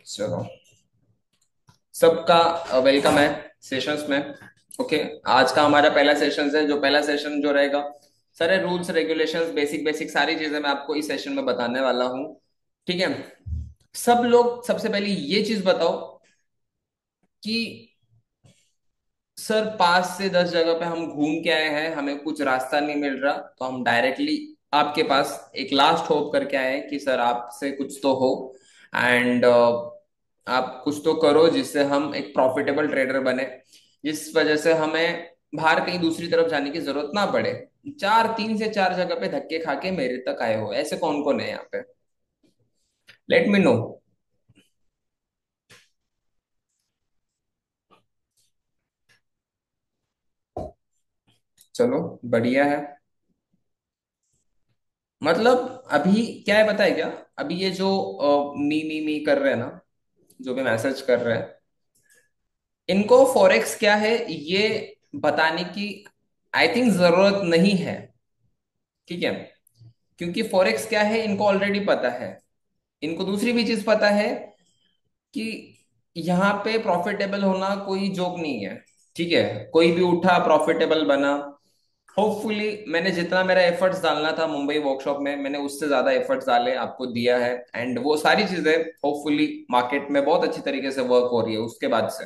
चलो, सबका वेलकम है सेशंस में। ओके, आज का हमारा पहला सेशन है। जो पहला सेशन जो रहेगा, सारे रूल्स रेगुलेशंस बेसिक बेसिक सारी चीजें मैं आपको इस सेशन में बताने वाला हूँ। ठीक है। सब लोग सबसे पहले ये चीज बताओ कि सर 5 से 10 जगह पे हम घूम के आए हैं, हमें कुछ रास्ता नहीं मिल रहा, तो हम डायरेक्टली आपके पास एक लास्ट होप करके आए हैं कि सर आपसे कुछ तो हो। एंड आप कुछ तो करो जिससे हम एक प्रॉफिटेबल ट्रेडर बने, जिस वजह से हमें बाहर कहीं दूसरी तरफ जाने की जरूरत ना पड़े। 3 से 4 जगह पे धक्के खा के मेरे तक आए हो, ऐसे कौन कौन है यहाँ पे? Let me know. चलो, बढ़िया है। मतलब अभी क्या है बताए क्या? अभी ये जो मी कर रहे हैं ना, जो भी मैसेज कर रहे हैं, इनको फॉरेक्स क्या है ये बताने की आई थिंक जरूरत नहीं है। ठीक है। क्योंकि फॉरेक्स क्या है इनको ऑलरेडी पता है। इनको दूसरी भी चीज पता है कि यहाँ पे प्रॉफिटेबल होना कोई जोक नहीं है। ठीक है। कोई भी उठा प्रॉफिटेबल बना। होपफुली मैंने जितना मेरा एफर्ट्स डालना था मुंबई वर्कशॉप में, मैंने उससे ज्यादा एफर्ट्स डाले, आपको दिया है। एंड वो सारी चीजें होपफुली मार्केट में बहुत अच्छी तरीके से वर्क हो रही है। उसके बाद से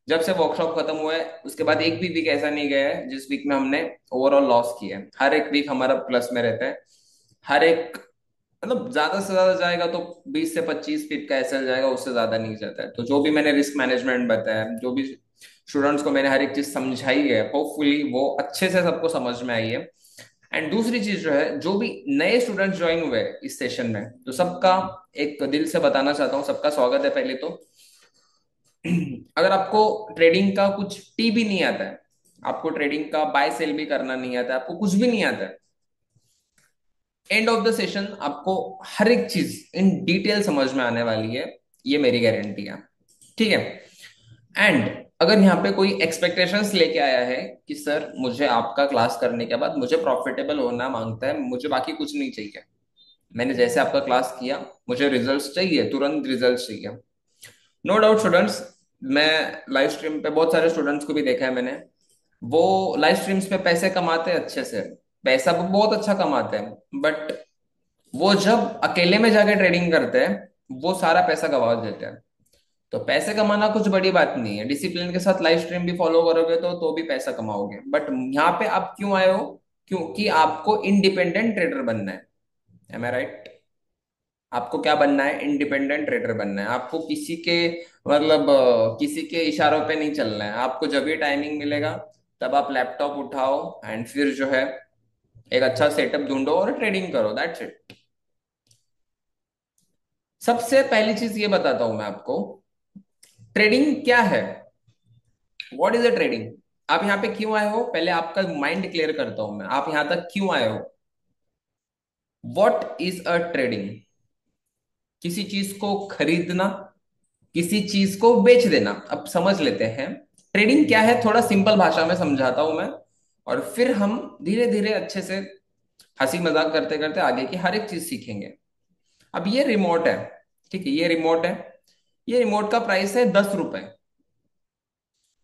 जब से वर्कशॉप खत्म हुआ है उसके बाद एक भी वीक ऐसा नहीं गया है जिस वीक में हमने ओवरऑल लॉस किया है। हर एक वीक हमारा प्लस में रहता है। हर एक, मतलब ज्यादा से ज्यादा जाएगा तो 20 से 25 फीट का एसएल जाएगा, उससे ज्यादा नहीं जाता है। तो जो भी मैंने रिस्क मैनेजमेंट बताया, जो भी स्टूडेंट्स को मैंने हर एक चीज समझाई है, होपफुली वो अच्छे से सबको समझ में आई है। एंड दूसरी चीज जो है, जो भी नए स्टूडेंट्स ज्वाइन हुए हैं इस सेशन में, तो सबका एक दिल से बताना चाहता हूँ, सबका स्वागत है पहले तो। अगर आपको ट्रेडिंग का कुछ टी भी नहीं आता है, आपको ट्रेडिंग का बाय सेल भी करना नहीं आता है, आपको कुछ भी नहीं आता है, एंड ऑफ द सेशन आपको हर एक चीज इन डिटेल समझ में आने वाली है। ये मेरी गारंटी है। ठीक है। एंड अगर यहाँ पे कोई एक्सपेक्टेशंस लेके आया है कि सर मुझे आपका क्लास करने के बाद मुझे प्रॉफिटेबल होना मांगता है, मुझे बाकी कुछ नहीं चाहिए, मैंने जैसे आपका क्लास किया, मुझे रिजल्ट्स चाहिए, तुरंत रिजल्ट्स चाहिए। नो डाउट स्टूडेंट्स, मैं लाइव स्ट्रीम पे बहुत सारे स्टूडेंट्स को भी देखा है मैंने। वो लाइव स्ट्रीम्स पे पैसे कमाते हैं अच्छे से, पैसा वो बहुत अच्छा कमाते हैं, बट वो जब अकेले में जाके ट्रेडिंग करते हैं वो सारा पैसा गवा देते हैं। तो पैसे कमाना कुछ बड़ी बात नहीं है, डिसिप्लिन के साथ लाइव स्ट्रीम भी फॉलो करोगे तो भी पैसा कमाओगे। बट यहाँ पे आप क्यों आए हो? क्योंकि आपको इंडिपेंडेंट ट्रेडर बनना है। एम आई राइट? आपको क्या बनना है? इंडिपेंडेंट ट्रेडर बनना है। आपको किसी के, मतलब किसी के इशारों पे नहीं चलना है। आपको जब भी टाइमिंग मिलेगा तब आप लैपटॉप उठाओ एंड फिर जो है एक अच्छा सेटअप ढूंढो और ट्रेडिंग करो, दैट्स इट। सबसे पहली चीज ये बताता हूं मैं आपको, ट्रेडिंग क्या है। What is a trading? आप यहाँ पे क्यों आए हो, पहले आपका माइंड क्लियर करता हूं मैं, आप यहां तक क्यों आए हो? What is a trading? किसी चीज को खरीदना, किसी चीज को बेच देना। अब समझ लेते हैं ट्रेडिंग क्या है, थोड़ा सिंपल भाषा में समझाता हूं मैं, और फिर हम धीरे धीरे अच्छे से हंसी मजाक करते करते आगे की हर एक चीज सीखेंगे। अब ये रिमोट है। ठीक है, ये रिमोट है। ये रिमोट का प्राइस है 10 रुपए।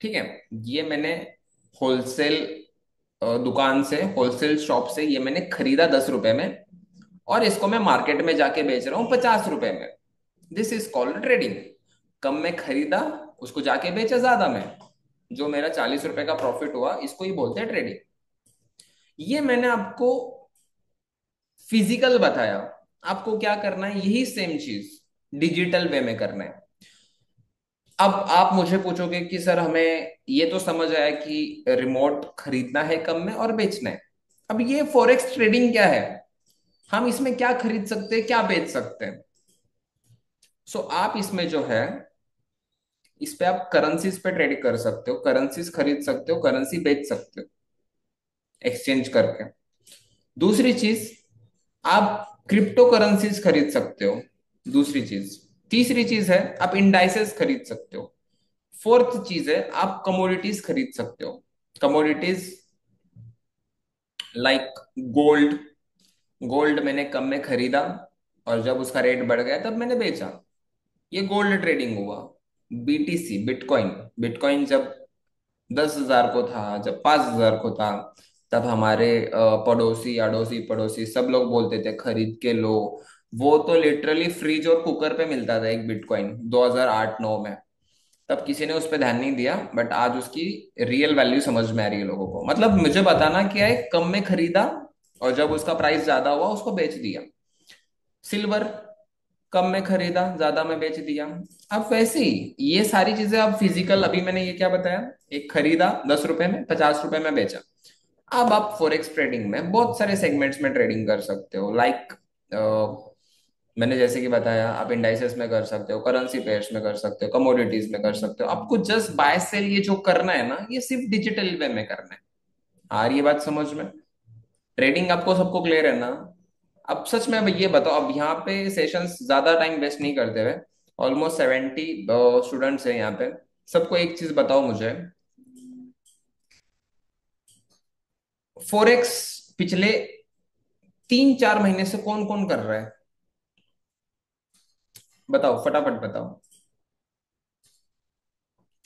ठीक है। ये मैंने होलसेल दुकान से, होलसेल शॉप से ये मैंने खरीदा 10 रुपए में, और इसको मैं मार्केट में जाके बेच रहा हूँ 50 रुपए में। This is called trading. कम में खरीदा, उसको जाके बेचा ज्यादा में, जो मेरा 40 रुपए का प्रॉफिट हुआ, इसको ही बोलते हैं ट्रेडिंग। ये मैंने आपको फिजिकल बताया। आपको क्या करना है, यही सेम चीज डिजिटल वे में करना है। अब आप मुझे पूछोगे कि सर हमें ये तो समझ आया कि रिमोट खरीदना है कम में और बेचना है। अब ये फॉरेक्स ट्रेडिंग क्या है? हम इसमें क्या खरीद सकते हैं, क्या बेच सकते हैं? सो आप इसमें जो है, इस पे आप करेंसीज पे ट्रेड कर सकते हो, करेंसीज खरीद सकते हो, करेंसी बेच सकते हो एक्सचेंज करके। दूसरी चीज, आप क्रिप्टो करेंसीज खरीद सकते हो। दूसरी चीज, तीसरी चीज है आप इंडाइसेस खरीद सकते हो। फोर्थ चीज है आप कमोडिटीज खरीद सकते हो। Commodities like gold. गोल्ड मैंने कम में खरीदा और जब उसका रेट बढ़ गया तब मैंने बेचा। ये गोल्ड ट्रेडिंग हुआ। BTC, bitcoin. बिटकॉइन जब 10,000 को था, जब 5,000 को था, तब हमारे पड़ोसी अड़ोसी पड़ोसी सब लोग बोलते थे खरीद के लो। वो तो लिटरली फ्रिज और कुकर पे मिलता था एक बिटकॉइन 2008-9 में। तब किसी ने उस पर ध्यान नहीं दिया, बट आज उसकी रियल वैल्यू समझ में आ रही है लोगों को। मतलब मुझे बताना क्या है, कम में खरीदा और जब उसका प्राइस ज्यादा हुआ उसको बेच दिया। सिल्वर, कम में खरीदा, ज्यादा में बेच दिया। अब वैसे ही ये सारी चीजें अब फिजिकल, अभी मैंने ये क्या बताया, एक खरीदा 10 रुपए में, 50 रुपए में बेचा। अब आप फॉरेक्स ट्रेडिंग में बहुत सारे सेगमेंट्स में ट्रेडिंग कर सकते हो। लाइक मैंने जैसे कि बताया, आप इंडाइसेस में कर सकते हो, करेंसी पेयर्स में कर सकते हो, कमोडिटीज में कर सकते हो। आपको जस्ट बाय सेल ये जो करना है ना, ये सिर्फ डिजिटल वे में करना है। आ रही है बात समझ में? ट्रेडिंग आपको सबको क्लियर है ना? अब सच में अब ये बताओ, अब यहाँ पे सेशंस ज्यादा टाइम वेस्ट नहीं करते हुए, ऑलमोस्ट 70 स्टूडेंट्स हैं यहाँ पे। सबको एक चीज बताओ मुझे, फोरेक्स पिछले 3-4 महीने से कौन कौन कर रहा है? बताओ, फटाफट बताओ।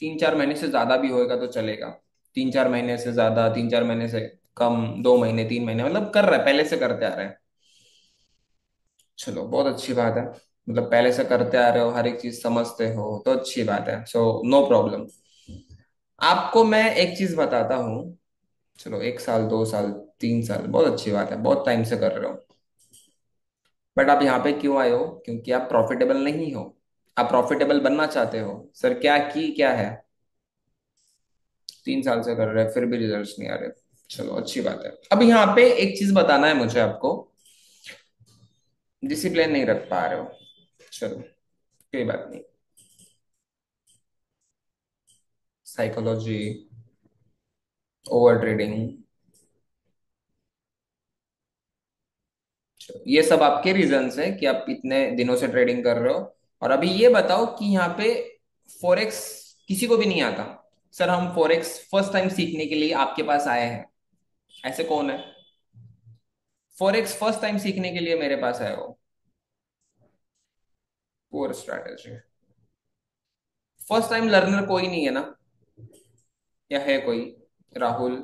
3-4 महीने से ज्यादा भी होएगा तो चलेगा। 3-4 महीने से ज्यादा, 3-4 महीने से कम, 2 महीने 3 महीने, मतलब कर रहा है, पहले से करते आ रहे हैं। चलो बहुत अच्छी बात है। मतलब पहले से करते आ रहे हो, हर एक चीज समझते हो तो अच्छी बात है, सो नो प्रॉब्लम। आपको मैं एक चीज बताता हूँ। चलो 1 साल, 2 साल, 3 साल, बहुत अच्छी बात है, बहुत टाइम से कर रहे हो। बट आप यहाँ पे क्यों आए हो? क्योंकि आप प्रॉफिटेबल नहीं हो। आप प्रॉफिटेबल बनना चाहते हो। सर क्या की क्या है? 3 साल से कर रहे हैं फिर भी रिजल्ट्स नहीं आ रहे। चलो अच्छी बात है। अब यहाँ पे एक चीज बताना है मुझे आपको, डिसिप्लिन नहीं रख पा रहे हो। चलो कोई बात नहीं। साइकोलॉजी, ओवर ट्रेडिंग, ये सब आपके रीजंस है कि आप इतने दिनों से ट्रेडिंग कर रहे हो। और अभी ये बताओ कि यहाँ पे फॉरेक्स किसी को भी नहीं आता। सर हम फॉरेक्स फर्स्ट टाइम सीखने के लिए आपके पास आए हैं, ऐसे कौन है? फॉरेक्स फर्स्ट टाइम सीखने के लिए मेरे पास आए हो? Poor strategy. First time learner कोई नहीं है ना? या है कोई? राहुल।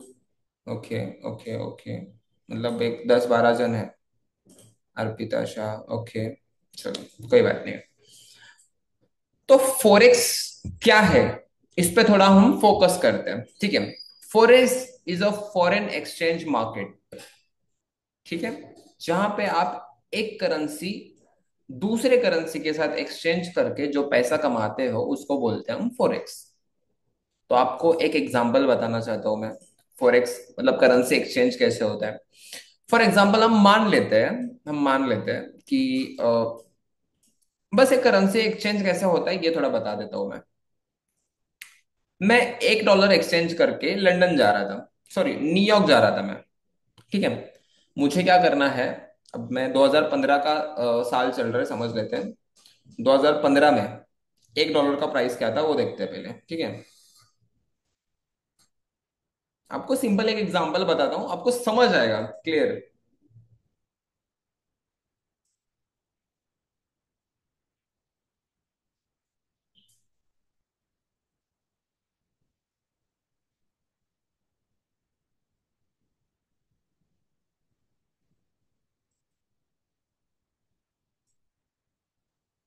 ओके ओके ओके, मतलब एक 10-12 जन है। अर्पिता शाह, ओके। चलो कोई बात नहीं। तो फोरेक्स क्या है, इस पे थोड़ा हम फोकस करते हैं, ठीक है? Forex is a foreign exchange market, ठीक है? जहां पे आप एक करेंसी दूसरे करेंसी के साथ एक्सचेंज करके जो पैसा कमाते हो उसको बोलते हैं हम फोरेक्स। तो आपको एक एग्जांपल बताना चाहता हूं मैं। फोरेक्स मतलब करेंसी एक्सचेंज कैसे होता है। फॉर एग्जांपल हम मान लेते हैं कि बस एक करेंसी एक्सचेंज कैसे होता है ये थोड़ा बता देता हूं मैं। मैं $1 एक्सचेंज करके लंदन जा रहा था, सॉरी न्यूयॉर्क जा रहा था मैं, ठीक है? मुझे क्या करना है, अब मैं 2015 का साल चल रहा है समझ लेते हैं। 2015 में $1 का प्राइस क्या था वो देखते हैं पहले, ठीक है? आपको सिंपल एक एग्जांपल बताता हूँ, आपको समझ आएगा क्लियर।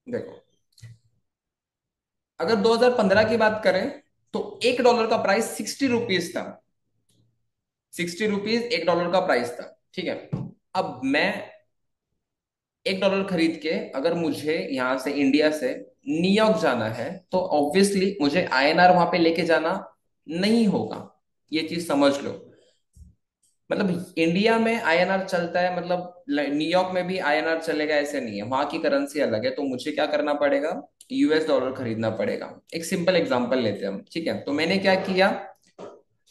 देखो, अगर 2015 की बात करें तो $1 का प्राइस 60 रुपीज था। 60 रुपीज $1 का प्राइस था, ठीक है? अब मैं $1 खरीद के अगर मुझे यहाँ से इंडिया से न्यूयॉर्क जाना है तो ऑब्वियसली मुझे आईएनआर वहां पे लेके जाना नहीं होगा। ये चीज समझ लो। मतलब इंडिया में आईएनआर चलता है, मतलब न्यूयॉर्क में भी आईएनआर चलेगा ऐसे नहीं है, वहां की करेंसी अलग है। तो मुझे क्या करना पड़ेगा, US डॉलर खरीदना पड़ेगा। एक सिंपल एग्जांपल लेते हैं हम, ठीक है? तो मैंने क्या किया,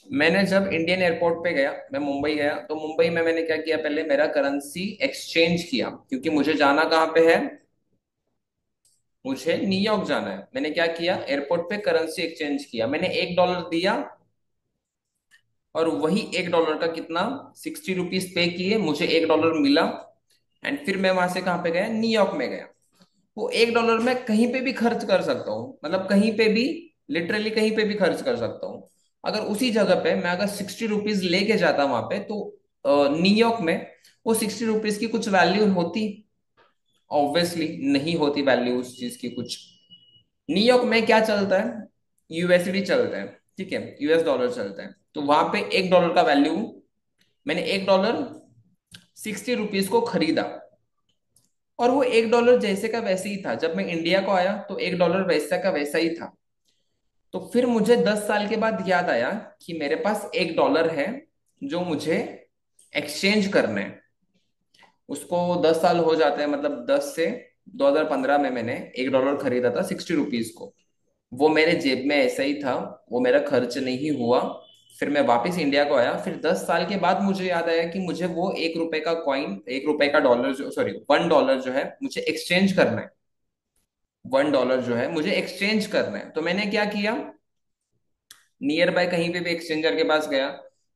मैंने जब इंडियन एयरपोर्ट पे गया, मैं मुंबई गया, तो मुंबई में मैंने क्या किया, पहले मेरा करेंसी एक्सचेंज किया, क्योंकि मुझे जाना कहाँ पे है, मुझे न्यूयॉर्क जाना है। मैंने क्या किया, एयरपोर्ट पे करेंसी एक्सचेंज किया, मैंने $1 दिया और वही $1 का कितना, 60 रुपीज पे किए, मुझे $1 मिला। एंड फिर मैं वहां से कहाँ पे गया, न्यूयॉर्क में गया। वो $1 मैं कहीं पे भी खर्च कर सकता हूँ, मतलब कहीं पे भी, लिटरली कहीं पे भी खर्च कर सकता हूँ। अगर उसी जगह पे मैं अगर 60 रुपीज लेके जाता वहां पे, तो न्यूयॉर्क में वो 60 रुपीज की कुछ वैल्यू होती? ऑब्वियसली नहीं होती वैल्यू उस चीज की कुछ। न्यूयॉर्क में क्या चलता है? यूएसडी चलता है, ठीक है, यूएस डॉलर चलता है। तो वहां पे $1 का वैल्यू, मैंने $1 60 रुपीज को खरीदा, और वो $1 जैसे का वैसे ही था। जब मैं इंडिया को आया तो $1 वैसा का वैसा ही था। तो फिर मुझे 10 साल के बाद याद आया कि मेरे पास $1 है जो मुझे एक्सचेंज करना है। उसको 10 साल हो जाते हैं, मतलब 2015 में मैंने $1 खरीदा था 60 रुपीज को। वो मेरे जेब में ऐसा ही था, वो मेरा खर्च नहीं हुआ। फिर मैं वापस इंडिया को आया, फिर 10 साल के बाद मुझे याद आया कि मुझे वो $1 का कॉइन, $1 का डॉलर जो, सॉरी, $1 जो है मुझे एक्सचेंज करना है। $1 जो है मुझे एक्सचेंज करना है। तो मैंने क्या किया, नियर बाय कहीं पे भी एक्सचेंजर के पास गया।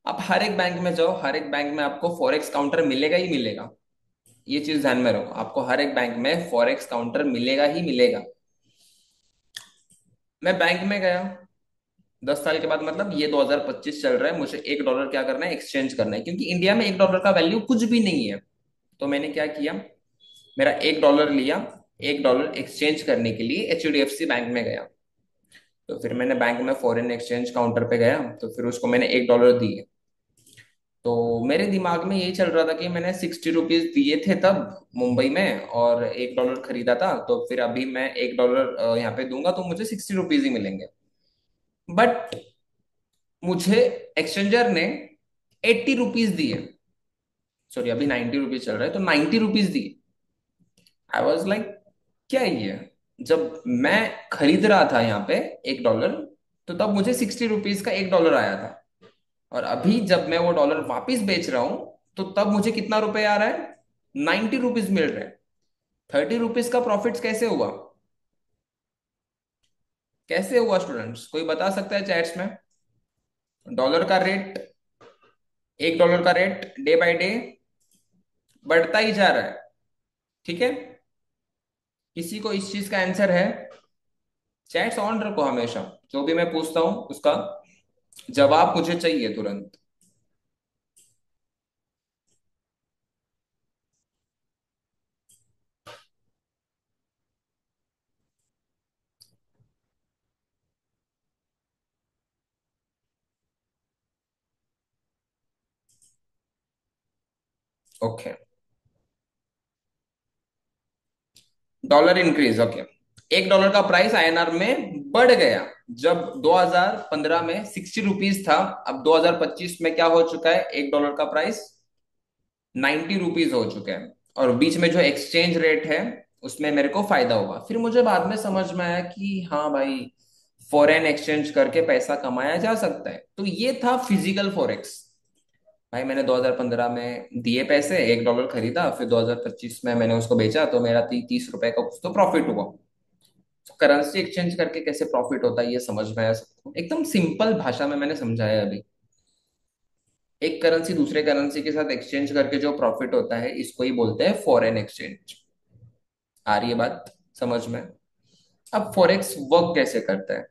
आप हर एक बैंक में जाओ, हर एक बैंक में आपको फॉरेक्स काउंटर मिलेगा ही मिलेगा। ये चीज ध्यान में रखो, आपको हर एक बैंक में फॉरेक्स काउंटर मिलेगा ही मिलेगा। मैं बैंक में गया 10 साल के बाद, मतलब ये 2025 चल रहा है, मुझे $1 क्या करना है, एक्सचेंज करना है, क्योंकि इंडिया में $1 का वैल्यू कुछ भी नहीं है। तो मैंने क्या किया, मेरा $1 लिया, $1 एक्सचेंज करने के लिए HDFC बैंक में गया। तो फिर मैंने बैंक में फॉरेन एक्सचेंज काउंटर पे गया, तो फिर उसको मैंने $1 दिए। तो मेरे दिमाग में यही चल रहा था कि मैंने 60 रुपीज दिए थे तब मुंबई में, और $1 खरीदा था, तो फिर अभी मैं $1 यहाँ पे दूंगा तो मुझे 60 रुपीज ही मिलेंगे। बट मुझे एक्सचेंजर ने 80 रुपीज दिए। सॉरी, अभी 90 रुपीज चल रहा है, तो 90 रुपीज दिए। आई वॉज लाइक, क्या है ये? जब मैं खरीद रहा था यहाँ पे $1, तो तब मुझे 60 रुपीज का $1 आया था। और अभी जब मैं वो डॉलर वापिस बेच रहा हूं, तो तब मुझे कितना रुपए आ रहा है, 90 रुपीज मिल रहे हैं। 30 रुपीज का प्रॉफिट कैसे हुआ? कैसे हुआ स्टूडेंट्स, कोई बता सकता है चैट्स में? डॉलर का रेट, $1 का रेट डे बाय डे बढ़ता ही जा रहा है, ठीक है। किसी को इस चीज का आंसर है? चैट्स ऑन रखो हमेशा, जो भी मैं पूछता हूं उसका जवाब मुझे चाहिए तुरंत। Okay, dollar increase, okay. $1 का प्राइस INR में बढ़ गया। जब 2015 में 60 रुपीज था, अब 2025 में क्या हो चुका है, $1 का प्राइस 90 रुपीज हो चुका है। और बीच में जो एक्सचेंज रेट है उसमें मेरे को फायदा हुआ। फिर मुझे बाद में समझ में आया कि हाँ भाई, फॉरेन एक्सचेंज करके पैसा कमाया जा सकता है। तो ये था फिजिकल फॉरेक्स। भाई मैंने 2015 में दिए पैसे, $1 खरीदा, फिर 2025 में मैंने उसको बेचा, तो मेरा 30 रुपए का कुछ तो प्रॉफिट हुआ। तो करेंसी एक्सचेंज करके कैसे प्रॉफिट होता है ये समझ में आया सबको, एकदम सिंपल भाषा में मैंने समझाया अभी। एक करेंसी दूसरे करेंसी के साथ एक्सचेंज करके जो प्रॉफिट होता है, इसको ही बोलते हैं फॉरेन एक्सचेंज। आ रही है बात समझ में? अब फॉरेक्स वर्क कैसे करता है?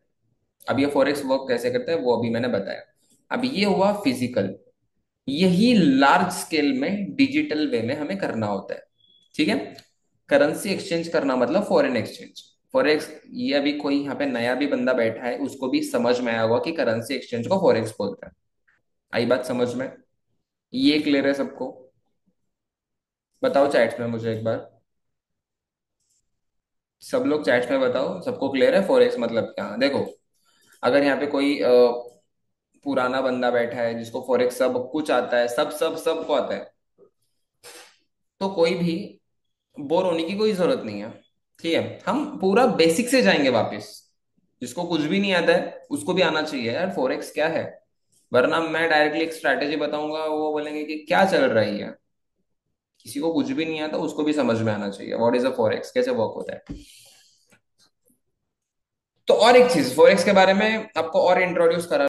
अब ये फॉरेक्स वर्क कैसे करता है वो अभी मैंने बताया। अब ये हुआ फिजिकल। यही लार्ज स्केल में डिजिटल वे में हमें करना होता है, ठीक है। करेंसी एक्सचेंज करना मतलब फॉरेन एक्सचेंज, फॉरेक्स। ये अभी कोई यहाँ पे नया भी बंदा बैठा है, उसको भी समझ में आया होगा कि करेंसी एक्सचेंज को फॉरेक्स बोलते हैं। आई बात समझ में? ये क्लियर है सबको? बताओ चैट्स में मुझे एक बार, सब लोग चैट्स में बताओ, सबको क्लियर है फॉरेक्स मतलब क्या? देखो, अगर यहाँ पे कोई पुराना बंदा बैठा है जिसको फॉरेक्स सब कुछ आता है, सब सब सबको आता है, तो कोई भी बोर होने की कोई जरूरत नहीं है, ठीक है। हम पूरा बेसिक से जाएंगे वापस। जिसको कुछ भी नहीं आता है उसको भी आना चाहिए यार फॉरेक्स क्या है। वरना मैं डायरेक्टली एक स्ट्रैटेजी बताऊंगा, वो बोलेंगे कि क्या चल रही है। किसी को कुछ भी नहीं आता उसको भी समझ में आना चाहिए व्हाट इज अ फॉरेक्स, कैसे वर्क होता है। तो और एक चीज फॉरेक्स के बारे में आपको और इंट्रोड्यूस करा